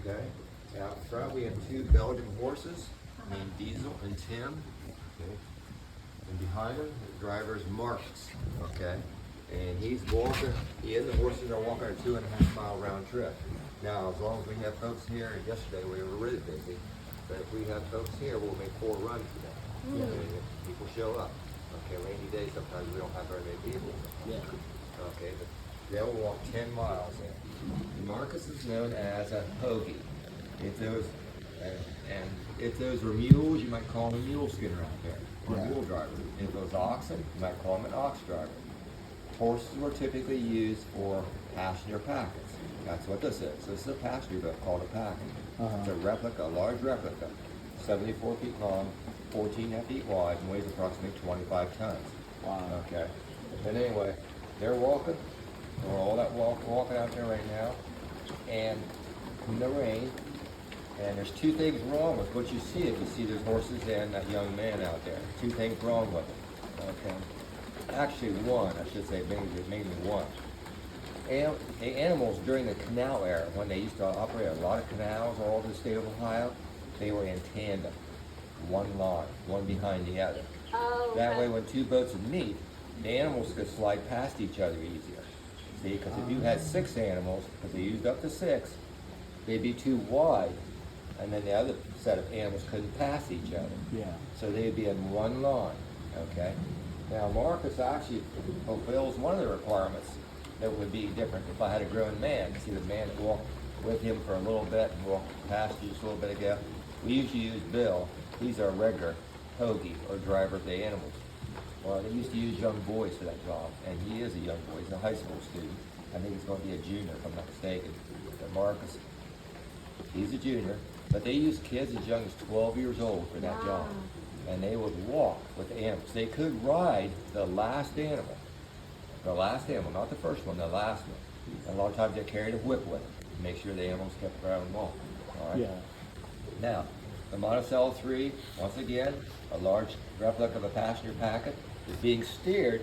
Okay. Out front we have two Belgian horses named Diesel and Tim. Okay. And behind him, the driver is Marcus. Okay. And he's walking. He and the horses are walking a 2.5 mile round trip. Now, as long as we have folks here, yesterday we were really busy, but if we have folks here, we'll make 4 runs today. Okay. If people show up. Okay, rainy days, sometimes we don't have very many people. Yeah. Okay, but they'll walk 10 miles in. Marcus is known as a hoagie. If those, and if those were mules, you might call him a mule skinner out there, or a mule driver. If it was oxen, you might call him an ox driver. Horses were typically used for passenger packets. That's what this is. This is a passenger boat called a packet. It's a replica, a large replica, 74 feet long, 14 feet wide, and weighs approximately 25 tons. Wow. Okay. But anyway, they're walking. We're all that walking out there right now, and in the rain. And there's 2 things wrong with what you see if you see those horses and that young man out there. 2 things wrong with it. Okay. Actually, 1, I should say, mainly 1. The animals during the canal era, when they used to operate a lot of canals all over the state of Ohio, they were in tandem, one line, one behind the other. Oh, That way, when 2 boats would meet, the animals could slide past each other easier. See, because if you had 6 animals, because they used up to 6, they'd be too wide, and then the other set of animals couldn't pass each other. Yeah. So they'd be in one line, okay? Now, Marcus actually fulfills one of the requirements that would be different if I had a grown man. See, the man that walked with him for a little bit and walked past you just a little bit ago. We usually use Bill. He's our regular hoagie, or driver of the animals. Well, they used to use young boys for that job, and he is a young boy. He's a high school student. I think he's going to be a junior, if I'm not mistaken. But Marcus, he's a junior, but they use kids as young as 12 years old for that job. And they would walk with the animals. They could ride the last animal. The last animal, not the first one, the last one. And a lot of times they carried a whip with them to make sure the animals kept around walking. All right? Yeah. Now, the Monticello 3, once again, a large replica of a passenger packet, is being steered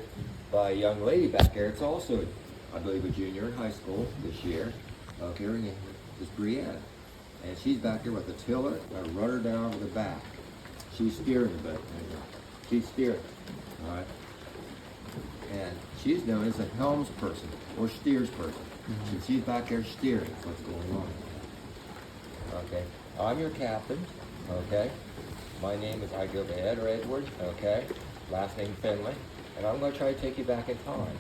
by a young lady back there. It's also, I believe, a junior in high school this year. Okay, her name is Brianna. And she's back there with a tiller and a rudder down with the back. She's steering the boat. She's steering. All right. And she's known as a helms person or steers person. So she's back there steering what's going on. Okay. I'm your captain. Okay. My name is, I go by Ed or Edward. Okay. Last name Finley. And I'm going to try to take you back in time.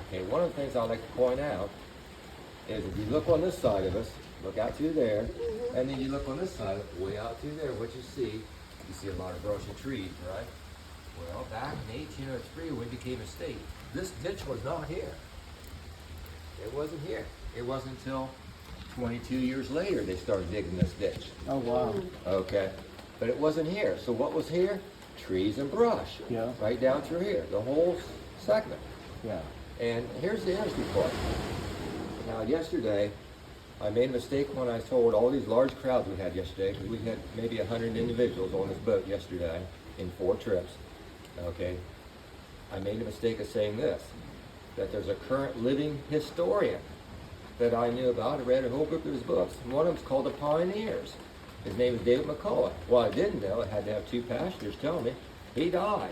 Okay. One of the things I'd like to point out is if you look on this side of us, look out through there, and then you look on this side, way out through there, what you see a lot of brush and trees, right? Well, back in 1803, when it became a state, this ditch was not here. It wasn't here. It wasn't until 22 years later they started digging this ditch. Oh, wow. Okay, but it wasn't here. So what was here? Trees and brush. Yeah. Right down through here, the whole segment. Yeah. And here's the interesting part. Now, yesterday, I made a mistake when I told all these large crowds we had yesterday, because we had maybe 100 individuals on this boat yesterday in 4 trips. Okay, I made a mistake of saying this, that there's a current living historian that I knew about. I read a whole group of his books, and one of them's called The Pioneers. His name is David McCullough. Well, I didn't know, I had to have 2 passengers tell me, he died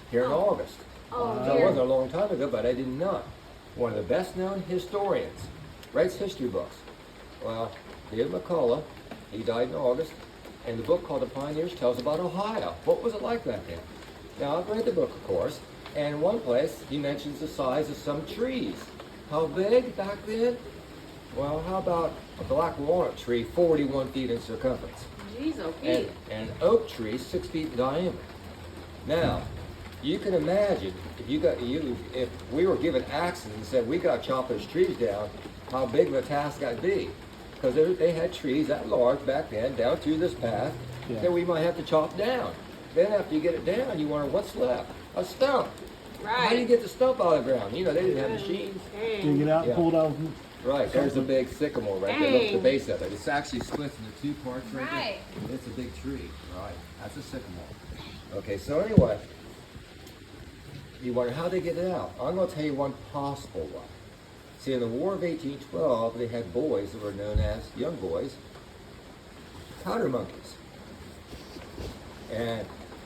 here in August. Oh, So it dear. wasn't a long time ago, but I didn't know. One of the best known historians, writes history books. Well, David McCullough, he died in August, and the book called The Pioneers tells about Ohio. What was it like back then? Now, I've read the book, of course, and in one place, he mentions the size of some trees. How big back then? Well, how about a black walnut tree, 41 feet in circumference? Jeez, okay. And an oak tree, 6 feet in diameter. Now, you can imagine, if we were given axes and said, we got to chop those trees down, how big of a task that'd be. Because they had trees that large back then down through this path that we might have to chop down. Then after you get it down, you wonder what's left. A stump. Right. How do you get the stump out of the ground? You know, they didn't have machines. Dig it out, Yeah. pull it out. Right, there's a big sycamore right there. Look at the base of it. It's actually split into 2 parts right Right. there. It's a big tree. Right, that's a sycamore. Okay, so anyway, you wonder how they get it out. I'm going to tell you one possible one. See, in the War of 1812, they had boys that were known as young boys powder monkeys. And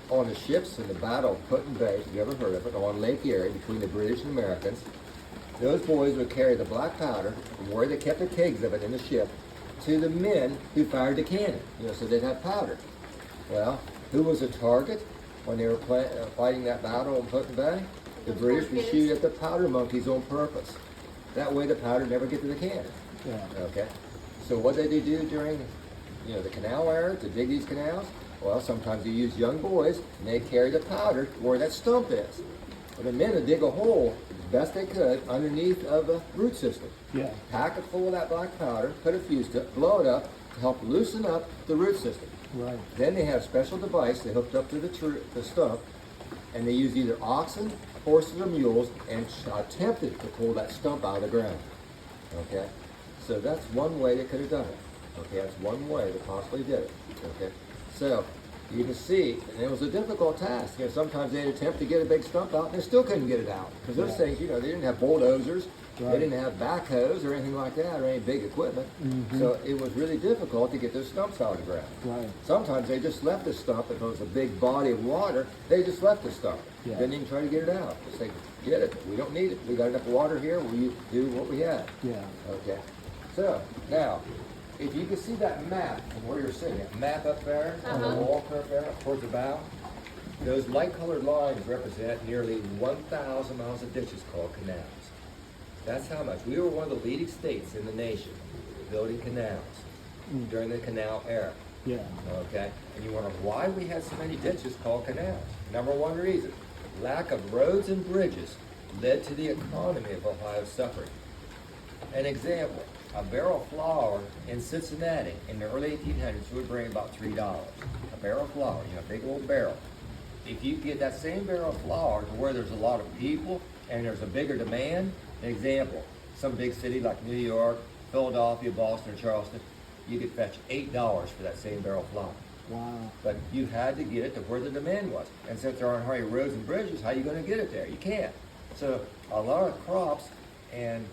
on the ships in the Battle of Put in Bay, if you ever heard of it, on Lake Erie between the British and Americans, those boys would carry the black powder from where they kept the kegs of it in the ship to the men who fired the cannon, so they'd have powder. Well, who was the target when they were fighting that battle on Put in Bay? The British would shoot at the powder monkeys on purpose. That way the powder never get to the cannon. Yeah. Okay. So what did they do during, the canal era to dig these canals? Well, sometimes they use young boys and they carry the powder where that stump is. Well, the men would dig a hole as best they could underneath of the root system. Yeah. Pack it full of that black powder, put a fuse to it, blow it up to help loosen up the root system. Right. Then they had a special device they hooked up to the stump, and they used either oxen, horses, or mules, and attempted to pull that stump out of the ground. Okay, so that's one way they could have done it. Okay, that's one way they possibly did it. Okay, so you can see, and it was a difficult task. Sometimes they'd attempt to get a big stump out, and they still couldn't get it out because those things, they didn't have bulldozers. Right. They didn't have backhoes or anything like that, or any big equipment. Mm-hmm. So it was really difficult to get those stumps out of the ground. Right. Sometimes they just left the stump. If it was a big body of water, they just left the stump. Yeah. Didn't even try to get it out. Just say, get it. We don't need it. We got enough water here. We do what we have. Yeah. Okay. So now, if you can see that map from where you're sitting, that map up there on the wall up there towards the bow, those light-colored lines represent nearly 1,000 miles of ditches called canals. That's how much. We were one of the leading states in the nation building canals during the canal era. Yeah. Okay? And you wonder why we had so many ditches called canals. Number one reason, lack of roads and bridges led to the economy of Ohio suffering. An example, a barrel of flour in Cincinnati in the early 1800s would bring about $3. A barrel of flour, a big old barrel. If you get that same barrel of flour to where there's a lot of people and there's a bigger demand, an example, some big city like New York, Philadelphia, Boston, or Charleston, you could fetch $8 for that same barrel of flour. Wow. But you had to get it to where the demand was. And since there aren't hardly roads and bridges, how are you going to get it there? You can't. So a lot of crops and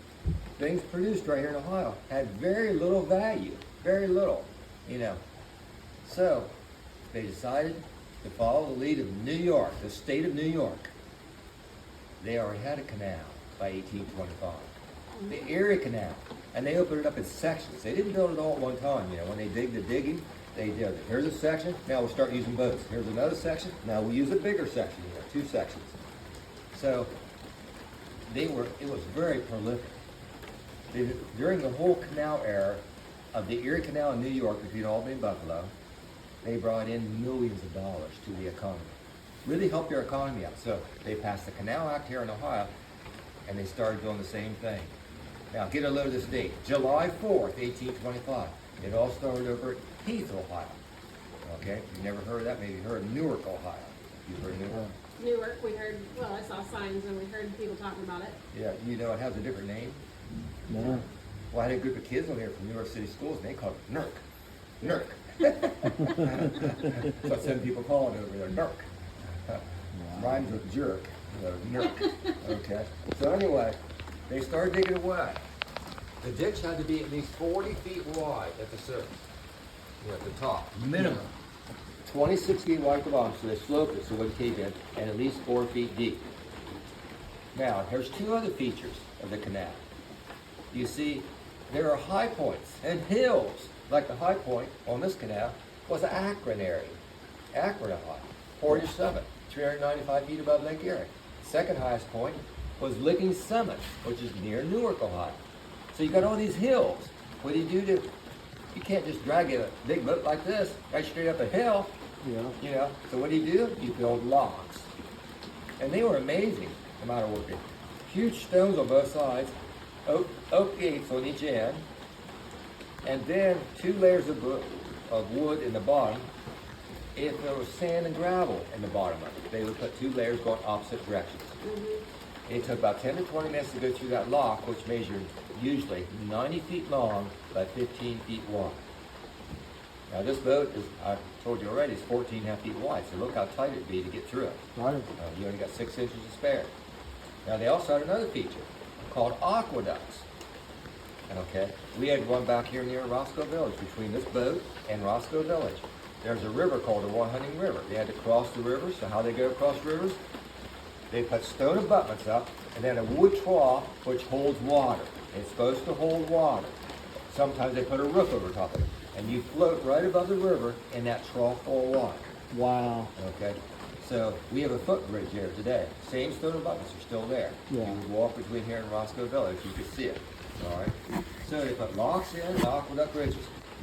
things produced right here in Ohio had very little value. Very little, So they decided to follow the lead of New York, the state of New York. They already had a canal by 1825. The Erie Canal. And they opened it up in sections. They didn't build it all at one time. When they dig the digging, they did, here's a section, now we'll start using boats. Here's another section, now we'll use a bigger section here, 2 sections. So it was very prolific. During the whole canal era of the Erie Canal in New York between Albany and Buffalo, they brought in millions of dollars to the economy. Really helped their economy out. So they passed the Canal Act here in Ohio, and they started doing the same thing. Now, get a load of this date. July 4th, 1825. It all started over at Heath, Ohio. Okay? If you've never heard of that, maybe you heard of Newark, Ohio. You've heard of Newark? Newark, we heard, I saw signs and we heard people talking about it. Yeah, it has a different name. No. Well, I had a group of kids on here from New York City schools, and they called it NERC. NERC. So some people call it over there, NERC. Rhymes with jerk, NERC. Okay. So anyway, they started digging away. The ditch had to be at least 40 feet wide at the surface, at the top, minimum. 26 feet wide at the bottom, so they sloped it so it wouldn't cave in, and at least 4 feet deep. Now, there's 2 other features of the canal. You see, there are high points and hills, like the high point on this canal was Akron area. Akron, Ohio, Portage Summit, 395 feet above Lake Erie. Second highest point was Licking Summit, which is near Newark, Ohio. So you got all these hills. What do? You can't just drag a big boat like this right straight up a hill. Yeah. So what do? You build locks. And they were amazing, the amount of work. Huge stones on both sides, oak gates on each end, and then 2 layers of wood in the bottom. If there was sand and gravel in the bottom of it, they would put 2 layers going opposite directions. Mm-hmm. It took about 10 to 20 minutes to go through that lock, which measured usually 90 feet long by 15 feet wide. Now this boat is, I told you already, is 14.5 feet wide, so look how tight it'd be to get through it. Right. You only got 6 inches to spare. Now they also had another feature called aqueducts. Okay, we had one back here near Roscoe Village, between this boat and Roscoe Village. There's a river called the One Hunting River. They had to cross the river, so how they go across rivers? They put stone abutments up, and then a wood trough which holds water. It's supposed to hold water. Sometimes they put a roof over top of it, and you float right above the river in that trough full of water. Wow. Okay, so we have a footbridge here today. Same stone abutments are still there. Yeah. You would walk between here and Roscoe Village, you could see it. All right. So they put locks in, aqueduct bridges.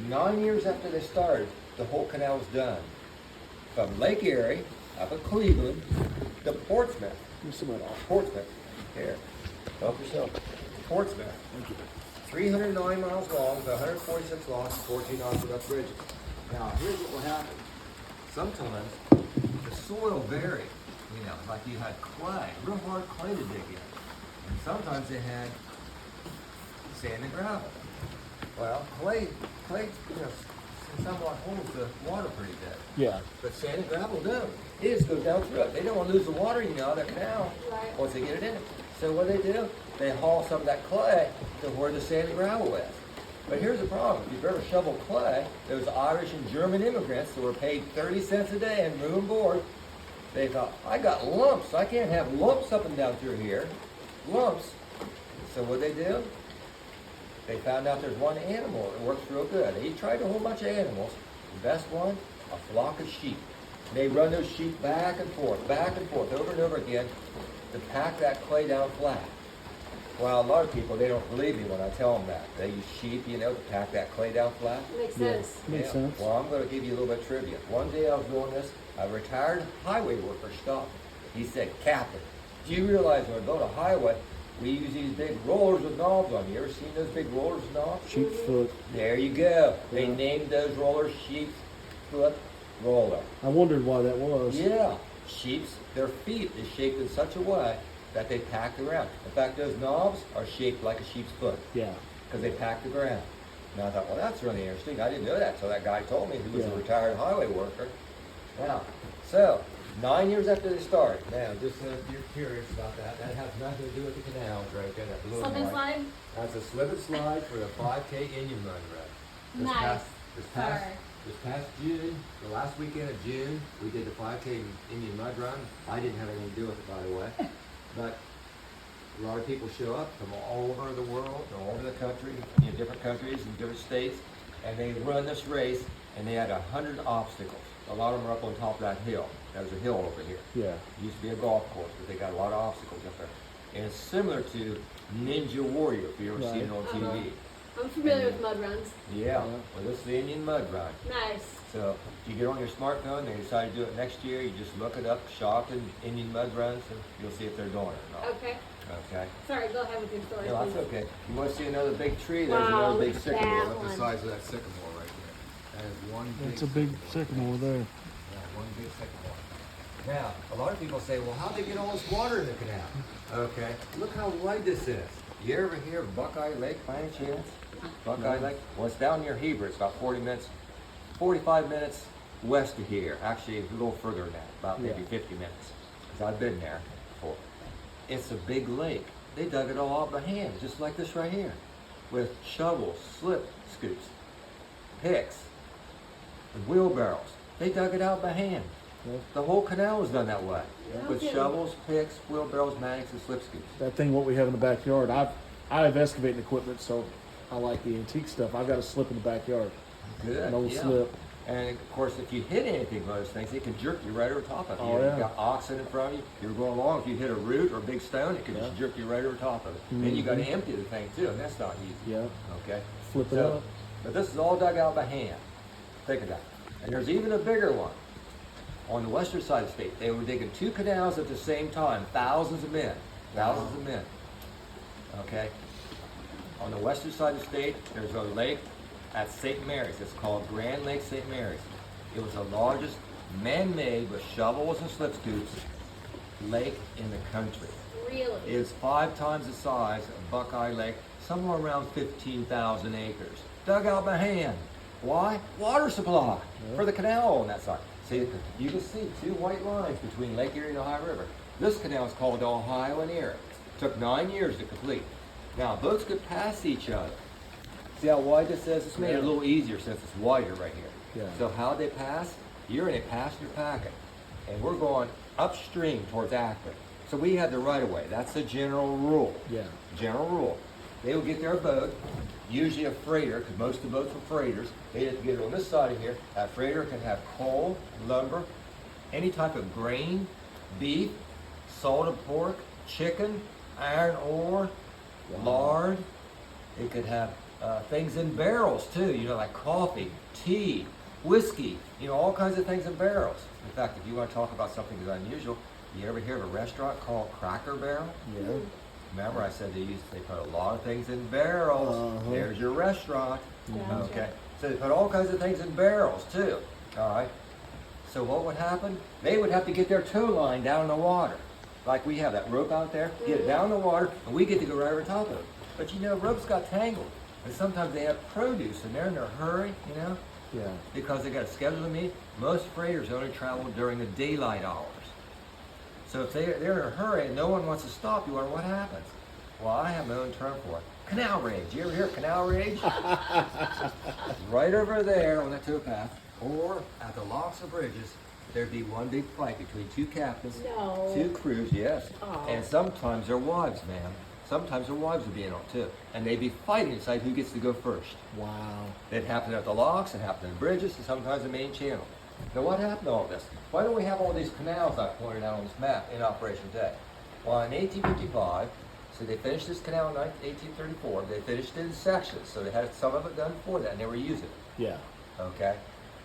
9 years after they started, the whole canal was done. From Lake Erie, up at Cleveland, to Portsmouth. Portsmouth. Here, help yourself. Portsmouth. 309 miles long, 146 locks, 14 aqueduct bridges. Now, here's what will happen. Sometimes the soil varied. You know, like you had clay, real hard clay to dig in. And sometimes they had sand and gravel. Well, clay, you know, somewhat holds the water pretty good. Yeah. But sand and gravel don't. It just goes down through it. They don't want to lose the water, you know, out of the canal Right. once they get it in. So what do? They haul some of that clay to where the sand and gravel is. But here's the problem. If you've ever shoveled clay, those Irish and German immigrants that were paid 30 cents a day and room and board, they thought, I got lumps. I can't have lumps up and down through here. Lumps. So what do? They found out there's one animal that works real good. They tried a whole bunch of animals. The best one, a flock of sheep. They run those sheep back and forth, over and over again to pack that clay down flat. Well, a lot of people, they don't believe me when I tell them that. They use sheep, you know, to pack that clay down flat. Makes Yeah. sense. Makes sense. Well, I'm going to give you a little bit of trivia. One day I was doing this, a retired highway worker stopped me. He said, Captain, do you realize when we build a highway, we use these big rollers with knobs on. You ever seen those big rollers with knobs? Sheep's foot. There you go. They Yeah. named those rollers sheep's foot roller. I wondered why that was. Yeah, sheep's, their feet is shaped in such a way that they pack the ground. In fact, those knobs are shaped like a sheep's foot Yeah. because they pack the ground. And I thought, well, that's really interesting. I didn't know that. So that guy told me, who was Yeah. a retired highway worker. Now, so 9 years after they started. Now, just so if you're curious about that, that has nothing to do with the canal, right there, that blue Slip and and white. slide? That's a slip and slide for the 5K Indian Run Road. Nice. This past June, the last weekend of June, we did the 5K Indian Mud Run. I didn't have anything to do with it, by the way. But a lot of people show up from all over the world, all over the country, you know, different countries and different states, and they run this race, and they had 100 obstacles. A lot of them are up on top of that hill. There's a hill over here. Yeah. It used to be a golf course, but they got a lot of obstacles up there. And it's similar to Ninja Warrior, if you ever seen it on TV. I'm familiar with mud runs. Yeah, well, this is the Indian Mud Run. Nice. So if you get on your smartphone, they decide to do it next year, you just look it up, Shopton Indian Mud Runs, and you'll see if they're doing it or not. Okay. Okay? Sorry, go ahead with your story. No, that's please. okay. You want to see another big tree? There's Wow, another big look at sycamore. that Look at the one. size of that sycamore right there. That is one big It's a big sycamore there. Yeah, one big sycamore. Now, a lot of people say, well, how'd they get all this water in the canal? Okay, look how wide this is. You ever hear of Buckeye Lake by any chance? Buckeye Lake? Well, it's down near Heber. It's about 45 minutes west of here. Actually, a little further than that, about maybe Yeah. 50 minutes. Because I've been there before. It's a big lake. They dug it all out by hand, just like this right here. With shovels, slip scoops, picks, and wheelbarrows. They dug it out by hand. Yeah. The whole canal was done that way. No With kidding. shovels, picks, wheelbarrows, mattocks, and slip scoops. That thing what we have in the backyard. I have excavating equipment, so I like the antique stuff. I've got a slip in the backyard. Good. An old yeah. slip. And of course, if you hit anything with those things, it can jerk you right over top of you. Oh, yeah. You've got oxen in front of you. You're going along. If you hit a root or a big stone, it can just Yeah. jerk you right over top of it. Then you got to Mhm. empty the thing too, and that's not easy. Yeah. Okay. Flip it So, up. but this is all dug out by hand. Think of that. And there's even a bigger one on the western side of the state. They were digging 2 canals at the same time. Thousands of men. Thousands of men. Okay. On the western side of the state, there's a lake at St. Mary's. It's called Grand Lake St. Mary's. It was the largest man-made with shovels and slip scoops lake in the country. Really? It is 5 times the size of Buckeye Lake, somewhere around 15,000 acres. Dug out by hand. Why? Water supply for the canal on that side. See, you can see 2 white lines between Lake Erie and the Ohio River. This canal is called the Ohio and Erie. Took 9 years to complete. Now, boats could pass each other. See how wide this is? It's made it a Yeah. little easier since it's wider right here. Yeah. So how they pass? You're in a passenger packet, and we're going upstream towards Akron. So we have the right of way. That's the general rule. Yeah. General rule. They will get their boat, usually a freighter, because most of the boats were freighters. They have to get it on this side of here. That freighter can have coal, lumber, any type of grain, beef, salted pork, chicken, iron ore, lard. It could have things in barrels too, like coffee, tea, whiskey, all kinds of things in barrels. In fact, if you want to talk about something that's unusual, you ever hear of a restaurant called Cracker Barrel? Yeah. Remember I said they put a lot of things in barrels. Uh-huh. There's your restaurant. Gotcha. Okay. So they put all kinds of things in barrels too. All right. So what would happen? They would have to get their tow line down in the water. Like we have that rope out there, get it down in the water, and we get to go right over top of it. But ropes got tangled. And sometimes they have produce and they're in a hurry, Yeah. because they got a schedule to meet. Most freighters only travel during the daylight hours. So if they're in a hurry and no one wants to stop, you wonder what happens. Well, I have my own term for it. Canal rage. You ever hear of canal rage? Right over there on that towpath, or at the locks of bridges, there'd be one big fight between two captains, No. two crews, yes. Aw. And sometimes their wives, ma'am. Sometimes their wives would be in on it too. And they'd be fighting to decide who gets to go first. Wow. It happened at the locks, it happened in bridges, and sometimes the main channel. Now what happened to all this? Why don't we have all these canals I pointed out on this map in operation today? Well, in 1855, so they finished this canal in 1834, they finished it in sections, so they had some of it done before that, and they were using it, Yeah. okay?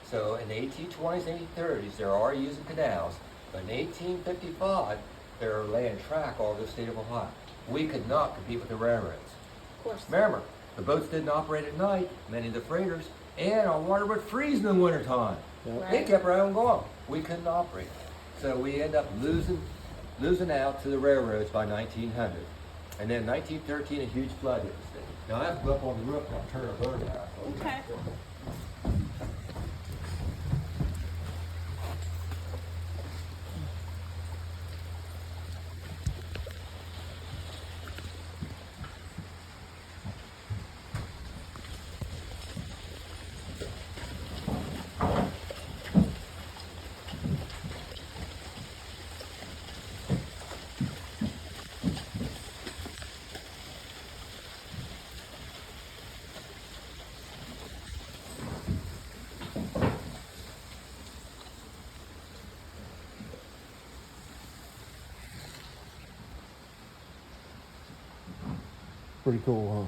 So in the 1820s and 1830s, they are using canals, but in 1855, they're laying track all over the state of Ohio. We could not compete with the railroads. Of course. Remember, the boats didn't operate at night, many of the freighters, and our water would freeze in the wintertime. Yep. Right. They kept right on going. We couldn't operate. So we end up losing out to the railroads by 1900. And then 1913, a huge flood hit the state. Now I have to go up on the roof and I'll turn a boat out. Okay. Pretty cool, huh?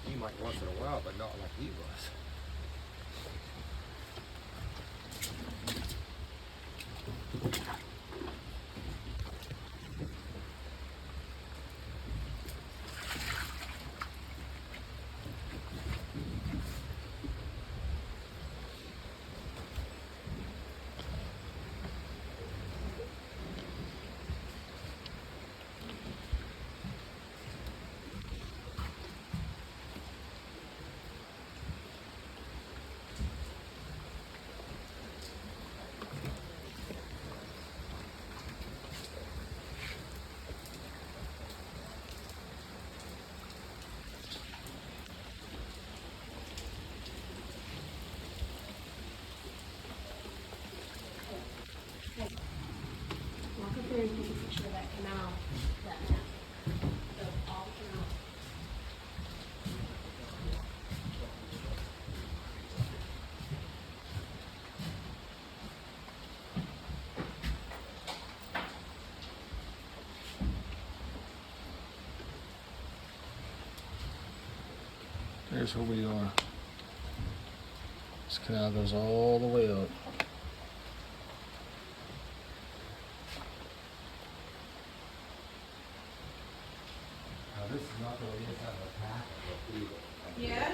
You might once in a while, but not like he was. There's where we are. This canal goes all the way up. Now, this is not the inside of a packet either. Yeah?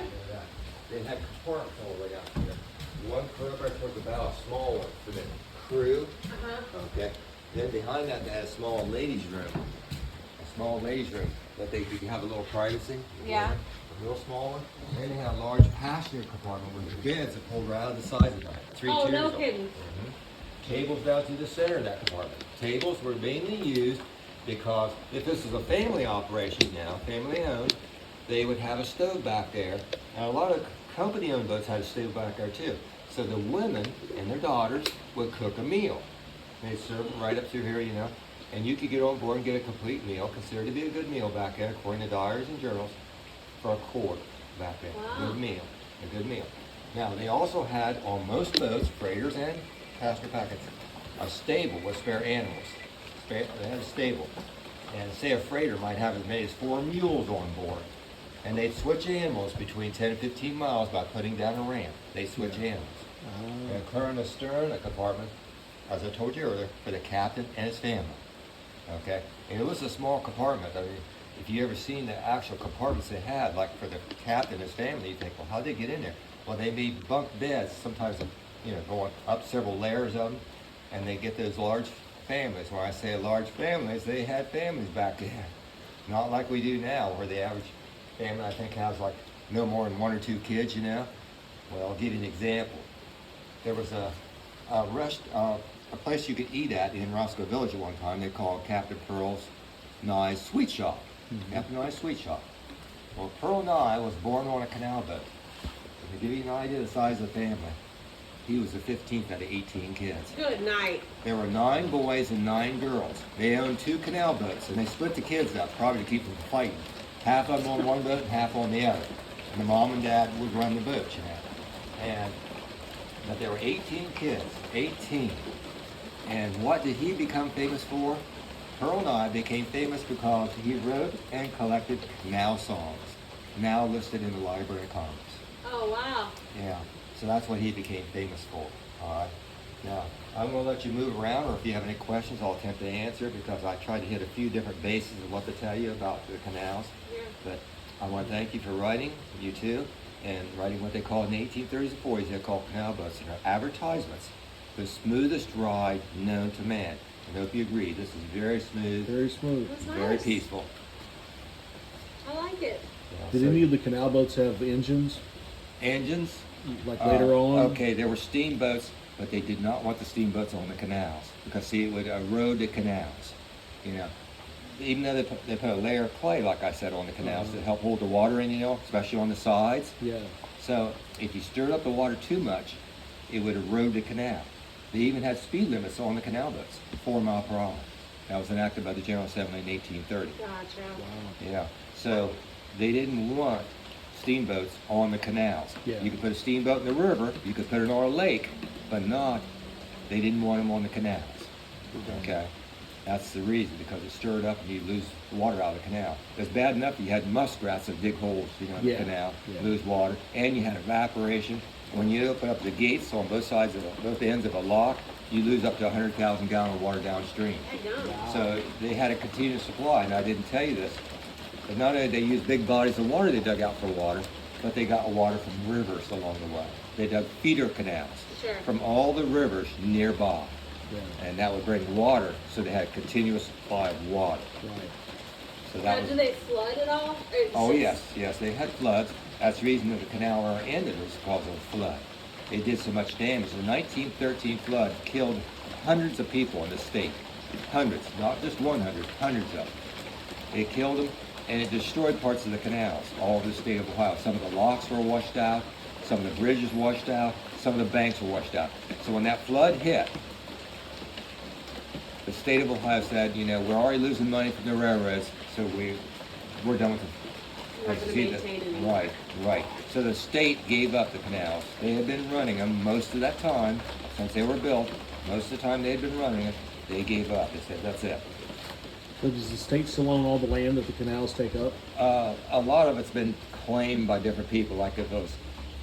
They had compartments all the way out here. One compartment was about a small one for the crew. Okay. Then behind that, they had a small ladies' room. A small ladies' room that they could have a little privacy. Yeah. A real small one. And they had a large passenger compartment with the beds that pulled right out of the sides of that. Three Oh, tiers no of them. kidding. Tables down to the center of that compartment. Tables were mainly used because if this is a family operation now, family owned, they would have a stove back there. And a lot of company owned boats had a stove back there too. So the women and their daughters would cook a meal. They'd serve it right up through here, you know. And you could get on board and get a complete meal, considered to be a good meal back there, according to diaries and journals, for a quarter back there. Wow. Good meal, a good meal. Now, they also had on most boats, freighters and passenger packets, a stable with spare animals. They had a stable. And say a freighter might have as many as 4 mules on board. And they'd switch animals between 10 and 15 miles by putting down a ramp. They switch animals. And clear in the stern, a compartment, as I told you earlier, for the captain and his family. Okay? And it was a small compartment. I mean, if you ever seen the actual compartments they had, like for the captain and his family, you think, well, how'd they get in there? Well, they made bunk beds, sometimes, you know, going up several layers of them, and they get those large families. When I say large families, they had families back then. Not like we do now, where the average family, I think, has like no more than 1 or 2 kids, you know? Well, I'll give you an example. There was a place you could eat at in Roscoe Village at one time. They called Captain Pearl's Nye's Sweet Shop. Captain Nye's Sweet Shop. Well, Pearl Nye was born on a canal boat. To give you an idea of the size of the family, he was the 15th out of 18 kids. Good night. There were 9 boys and 9 girls. They owned 2 canal boats, and they split the kids up, probably to keep them from fighting. Half of them on one boat and half on the other. And the mom and dad would run the boat, you know. But there were 18 kids, 18. And what did he become famous for? Pearl Nye became famous because he wrote and collected canal songs, now listed in the Library of Congress. Oh, wow. Yeah, so that's what he became famous for. All right. Now, I'm going to let you move around, or if you have any questions, I'll attempt to answer, because I tried to hit a few different bases of what to tell you about the canals. Yeah. But I want to thank you for writing, you too, and writing what they called in the 1830s and 40s, they called canal boats. And they're advertisements, the smoothest ride known to man. I hope you agree, this is very smooth, Very smooth. That's very nice. peaceful. I like it. Yeah, Did so any of the canal boats have engines? engines? Like later on? Okay, there were steamboats, but they did not want the steamboats on the canals, because see, it would erode the canals, you know. Even though they put a layer of clay, like I said, on the canals to help hold the water in, you know, especially on the sides. Yeah. So if you stirred up the water too much, it would erode the canal. They even had speed limits on the canal boats, 4 miles per hour. That was enacted by the General Assembly in 1830. Gotcha. Yeah, so they didn't want steamboats on the canals. Yeah. You could put a steamboat in the river, you could put it on a lake, but they didn't want them on the canals. Okay, that's the reason, because it stirred up and you lose water out of the canal. It was bad enough you had muskrats that dig holes, you know, in Yeah. the canal, Yeah. lose water, and you had evaporation. When you open up the gates on both sides of both ends of a lock, you lose up to 100,000 gallons of water downstream. I know. So they had a continuous supply, and I didn't tell you this, but not only did they use big bodies of water they dug out for water, but they got water from rivers along the way. They dug feeder canals Sure. from all the rivers nearby, Yeah. and that would bring water, so they had a continuous supply of water. Right. So Now, that was, do they flood at all? Or it's oh just- yes, they had floods. That's the reason that the canal ever ended, was because of a flood. They did so much damage. The 1913 flood killed hundreds of people in the state. Hundreds, not just 100, hundreds of them. It killed them, and it destroyed parts of the canals all over the state of Ohio. Some of the locks were washed out, some of the bridges washed out, some of the banks were washed out. So when that flood hit, the state of Ohio said, you know, we're already losing money from the railroads, so we're done with it. We're not gonna See that- maintain anymore. Right. So the state gave up the canals. They had been running them most of that time, since they were built. Most of the time they had been running it. They gave up. They said, that's it. So does the state still own all the land that the canals take up? A lot of it's been claimed by different people. Like if it was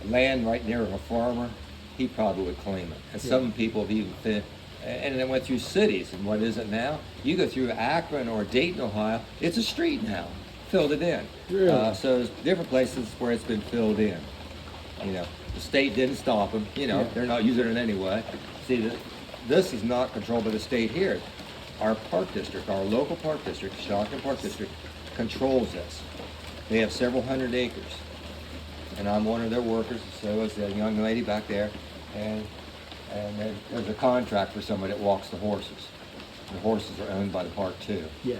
land right near a farmer, he probably would claim it. And some people have even and it went through cities. And what is it now? You go through Akron or Dayton, Ohio, it's a street now. Filled it in. Really? So there's different places where it's been filled in. You know, the state didn't stop them. You know, they're not using it anyway. See, this is not controlled by the state here. Our park district, our local park district, Stockton Park District, controls this. They have several hundred acres, and I'm one of their workers. So is the young lady back there, and there's a contract for somebody that walks the horses. The horses are owned by the park too. Yeah.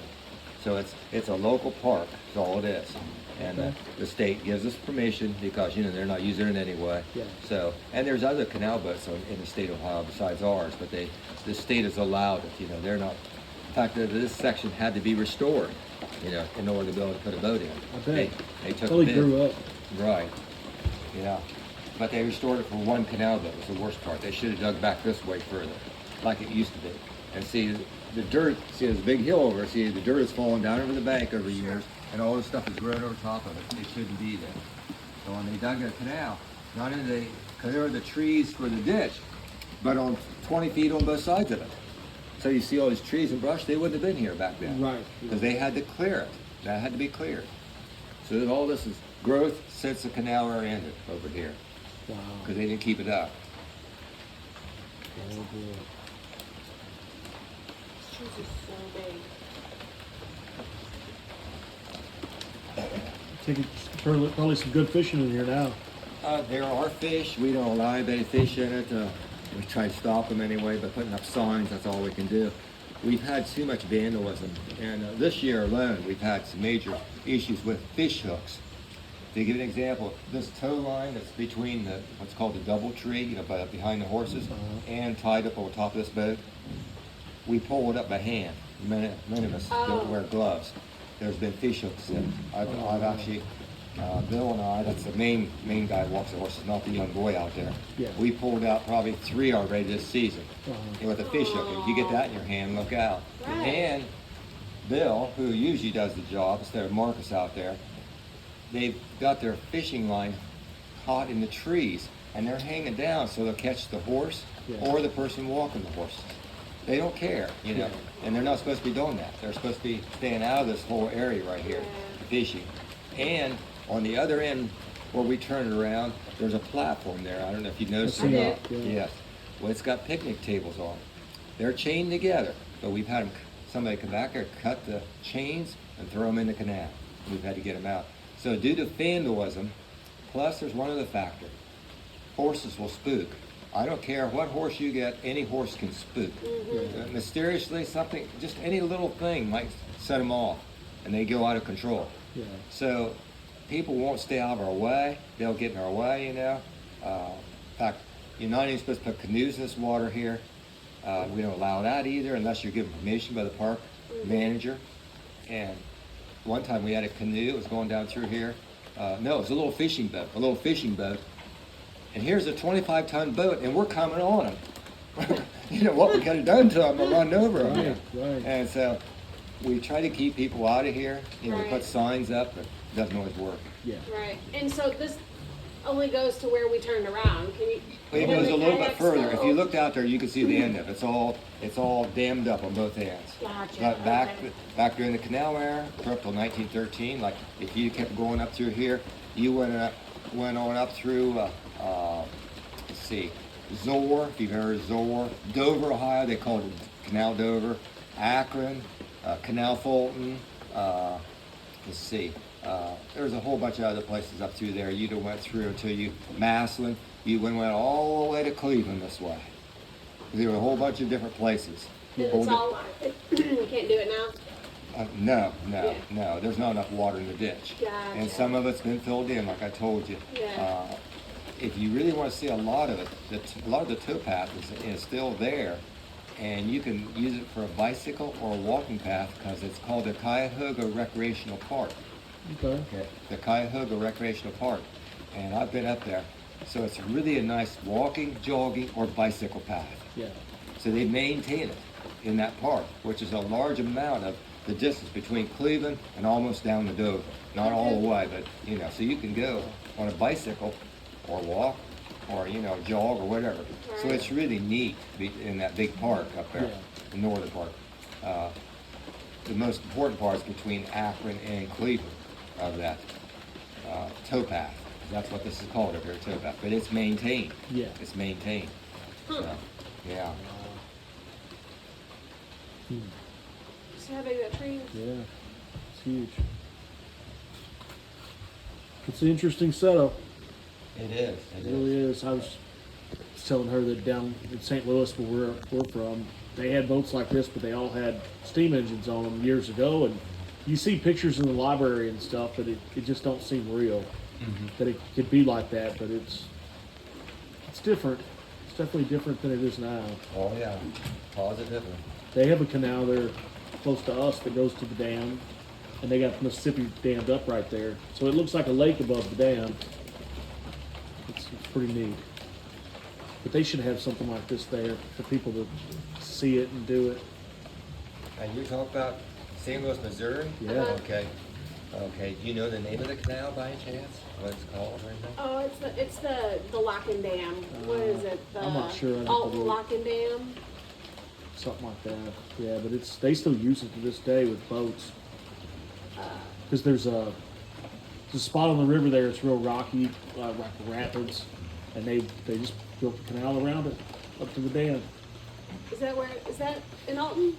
So it's a local park, is all it is. And Okay. the state gives us permission because, you know, they're not using it anyway. Yeah. So, and there's other canal boats in the state of Ohio besides ours, but the state has allowed it, you know, they're not, in fact, this section had to be restored, you know, in order to be able to put a boat in. I bet. They took Until a he bid. grew up. Right, yeah. But they restored it for one canal boat, was the worst part. They should have dug back this way further, like it used to be. And see, the dirt, see there's a big hill over, see the dirt has fallen down over the bank over years, and all this stuff has grown over top of it. It shouldn't be there. So when they dug the canal, not in the, because there were the trees for the ditch, but on 20 feet on both sides of it. So you see all these trees and brush, they wouldn't have been here back then. Right. Because they had to clear it. That had to be cleared. So that all this is growth since the canal area ended over here, Wow. because they didn't keep it up. Oh, boy. Shoes are so big. Take it, probably some good fishing in here now. There are fish. We don't allow anybody to fish in it. We try to stop them anyway, but putting up signs, that's all we can do. We've had too much vandalism, and this year alone, we've had some major issues with fish hooks. To give an example, this tow line that's between what's called the double tree, you know, behind the horses, and tied up on top of this boat, we pull it up by hand. Many of us don't wear gloves. There's been fish hooks in it. I've actually, Bill and I, that's the main guy who walks the horses, not the young boy out there. Yeah. We pulled out probably 3 already this season with a fish hook. And if you get that in your hand, look out. Right. And Bill, who usually does the job instead of Marcus out there, they've got their fishing line caught in the trees, and they're hanging down so they'll catch the horse or the person walking the horses. They don't care, you know, and they're not supposed to be doing that. They're supposed to be staying out of this whole area right here, fishing. And on the other end, where we turn it around, there's a platform there. I don't know if you noticed I've or seen not. that, yeah. Yes. Well, it's got picnic tables on it. They're chained together, but we've had somebody come back there, cut the chains, and throw them in the canal. We've had to get them out. So due to vandalism, plus there's one other factor. Horses will spook. I don't care what horse you get, any horse can spook. Mysteriously, something, just any little thing might set them off, and they go out of control. Yeah. So people won't stay out of our way. They'll get in our way, you know. In fact, you're not even supposed to put canoes in this water here. We don't allow that either unless you're given permission by the park manager. And one time we had a canoe, it was going down through here. No, it was a little fishing boat. And here's a 25-ton boat, and we're coming on them. You know what we could have done to them or run over them. Right. And so we try to keep people out of here. You know, we Right. put signs up, but it doesn't always work. Yeah. Right. And so this only goes to where we turned around. Can you? It when goes the a little bit kayaks further. go- If you looked out there, you could see the end of it. It's all dammed up on both ends. Gotcha. But Okay. back during the canal era, up till 1913, like if you kept going up through here, you went on up through, let's see, Zoar, if you've heard of Zoar, Dover, Ohio, they called it Canal Dover, Akron, Canal Fulton, let's see, there's a whole bunch of other places up through there. You went through until Massillon, you went all the way to Cleveland this way. There were a whole bunch of different places. It's all, you can't do it now? No. There's not enough water in the ditch. Gotcha. And some of it's been filled in, like I told you. Yeah. If you really want to see a lot of it, a lot of the towpath is still there. And you can use it for a bicycle or a walking path because it's called the Cuyahoga Recreational Park. Okay. The Cuyahoga Recreational Park. And I've been up there. So it's really a nice walking, jogging, or bicycle path. Yeah. So they maintain it in that park, which is a large amount of the distance between Cleveland and almost down to Dover. Not all the way, but you know, so you can go on a bicycle or walk or jog or whatever. So Right. it's really neat to be in that big park up there, Yeah. the northern park. The most important part is between Akron and Cleveland of that towpath. That's what this is called up here, towpath. But it's maintained. Yeah. It's maintained. So, yeah. See how big that tree is? Yeah, it's huge. It's an interesting setup. It is. It really is. I was telling her that down in St. Louis, where we're from, they had boats like this, but they all had steam engines on them years ago. And you see pictures in the library and stuff, but it just don't seem real that it could be like that. But it's different. It's definitely different than it is now. Oh yeah, positively. They have a canal there close to us that goes to the dam, and they got Mississippi dammed up right there. So it looks like a lake above the dam. It's pretty neat. But they should have something like this there for people to see it and do it. And you talk about St. Louis, Missouri? Yeah. Okay. Okay. Do you know the name of the canal by any chance? What it's called or anything? Oh, it's the Lock and Dam. What is it? The I'm not sure. Alton Lock and Dam. Something like that. Yeah, but they still use it to this day with boats. Because there's a spot on the river there. It's real rocky, like rapids, and they just built a canal around it up to the dam. Is that in Alton?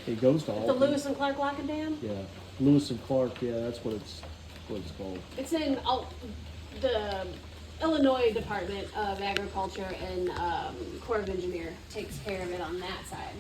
It goes to The all. Lewis and Clark Lock and Dam? Yeah, Lewis and Clark. Yeah, that's what it's called. It's in the Illinois Department of Agriculture, and Corps of Engineer takes care of it on that side.